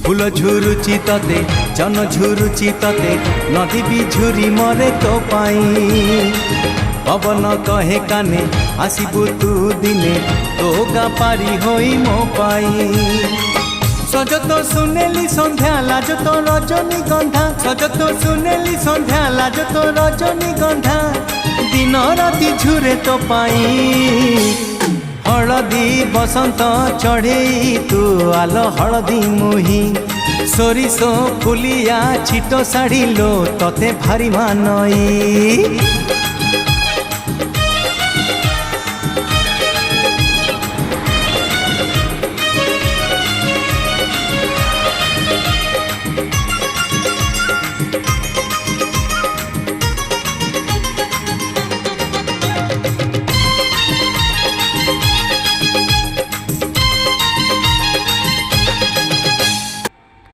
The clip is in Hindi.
फूल झुरुची तते जन झुरुची तते नदी भी झुरी मरे तो पाई पवन कहे काने आसबू तू दिने तो गा पारी होई मो पाई सज तो सुनेली संध्या लाज तो रजनी गंधा सज तो सुनेली संध्या लाज तो रजनी गंधा दिन राति झुरे तो पाई हलदी बसंत चढ़े तू आल हलदी मुही सोरिसो फुलिया छिटो साड़ी लो तते भारी मानई।